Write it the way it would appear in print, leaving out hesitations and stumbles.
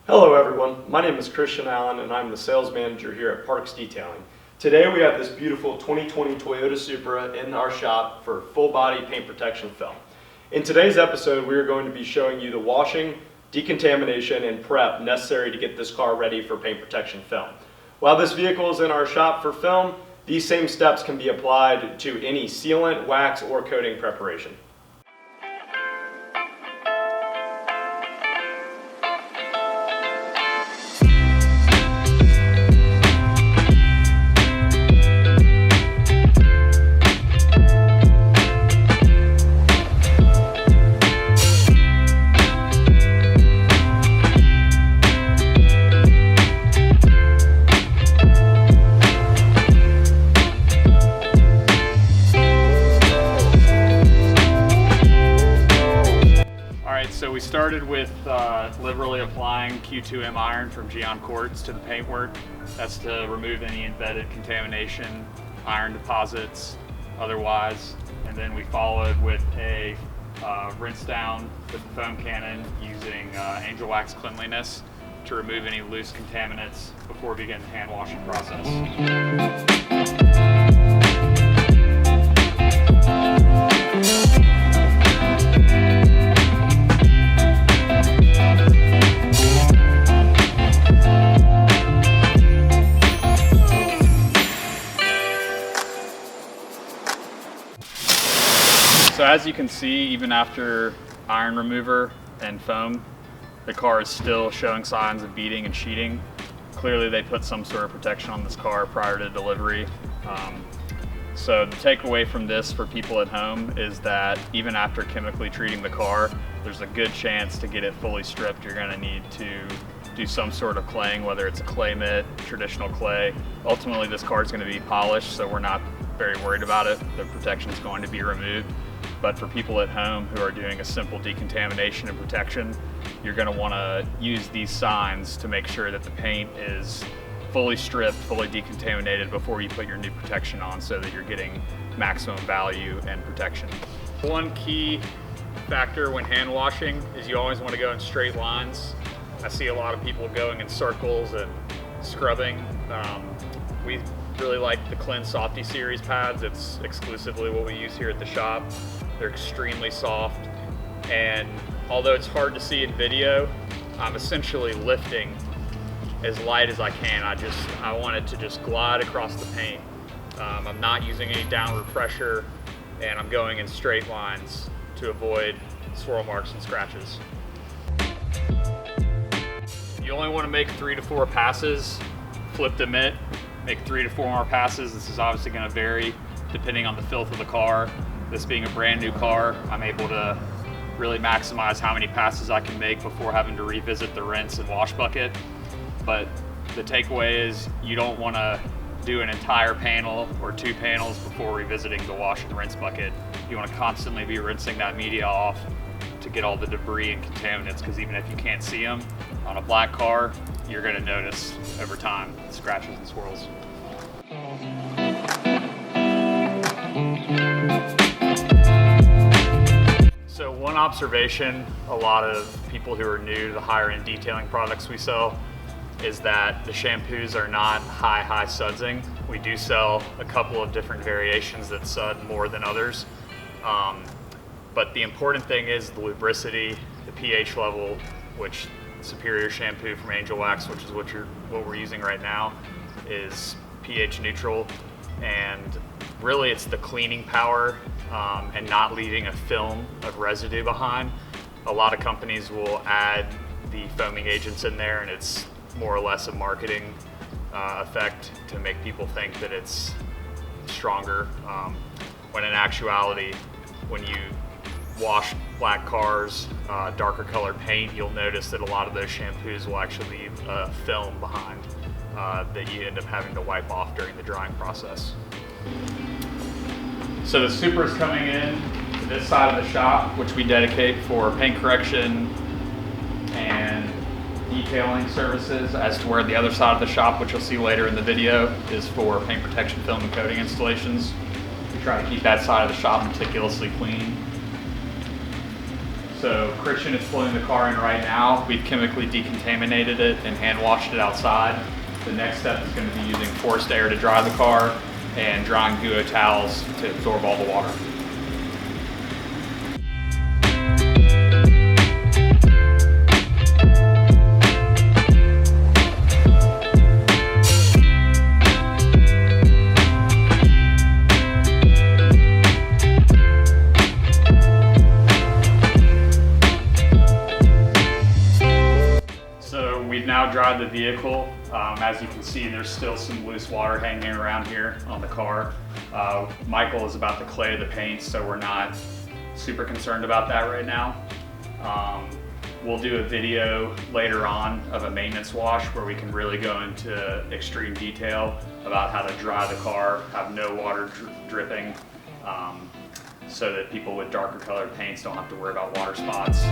Hello everyone, my name is Christian Allen and I'm the sales manager here at Parks Detailing. Today we have this beautiful 2020 Toyota Supra in our shop for full body paint protection film. In today's episode we are going to be showing you the washing, decontamination, and prep necessary to get this car ready for paint protection film. While this vehicle is in our shop for film, these same steps can be applied to any sealant, wax, or coating preparation. So we started with liberally applying Q2M iron from Geon quartz to the paintwork. That's to remove any embedded contamination, iron deposits, otherwise. And then we followed with a rinse down with the foam cannon using angel wax cleanliness to remove any loose contaminants before we begin the hand washing process. So as you can see, even after iron remover and foam, the car is still showing signs of beading and sheeting. Clearly they put some sort of protection on this car prior to delivery. So the takeaway from this for people at home is that even after chemically treating the car, there's a good chance to get it fully stripped. You're gonna need to do some sort of claying, whether it's a clay mitt, traditional clay. Ultimately this car is gonna be polished, so we're not very worried about it. The protection is going to be removed. But for people at home who are doing a simple decontamination and protection, you're going to want to use these signs to make sure that the paint is fully stripped, fully decontaminated before you put your new protection on, so that you're getting maximum value and protection. One key factor when hand washing is you always want to go in straight lines. I see a lot of people going in circles and scrubbing. We really like the Cleanse Softy series pads. It's exclusively what we use here at the shop. They're extremely soft, and although it's hard to see in video, I'm essentially lifting as light as I can. I want it to just glide across the paint. I'm not using any downward pressure, and I'm going in straight lines to avoid swirl marks and scratches. You only want to make 3 to 4 passes. Flip the mitt, make 3 to 4 more passes. This is obviously going to vary depending on the filth of the car. This being a brand new car, I'm able to really maximize how many passes I can make before having to revisit the rinse and wash bucket. But the takeaway is you don't want to do an entire panel or 2 panels before revisiting the wash and rinse bucket. You want to constantly be rinsing that media off to get all the debris and contaminants, because even if you can't see them on a black car, you're going to notice over time scratches and swirls. So one observation a lot of people who are new to the higher end detailing products we sell is that the shampoos are not high sudsing. We do sell a couple of different variations that sud more than others. But the important thing is the lubricity, the pH level, which Superior shampoo from Angel Wax, which is what we're using right now, is pH neutral, and really it's the cleaning power and not leaving a film of residue behind. A lot of companies will add the foaming agents in there, and it's more or less a marketing effect to make people think that it's stronger, when in actuality, when you wash black cars, darker colored paint, you'll notice that a lot of those shampoos will actually leave a film behind that you end up having to wipe off during the drying process. So the Supra is coming in to this side of the shop, which we dedicate for paint correction and detailing services, as to where the other side of the shop, which you'll see later in the video, is for paint protection film and coating installations. We try to keep that side of the shop meticulously clean. So Christian is pulling the car in right now. We've chemically decontaminated it and hand washed it outside. The next step is going to be using forced air to dry the car and drying Duo towels to absorb all the water. We've now dried the vehicle. As you can see, there's still some loose water hanging around here on the car. Michael is about to clay the paint, so we're not super concerned about that right now. We'll do a video later on of a maintenance wash where we can really go into extreme detail about how to dry the car, have no water dripping, so that people with darker colored paints don't have to worry about water spots.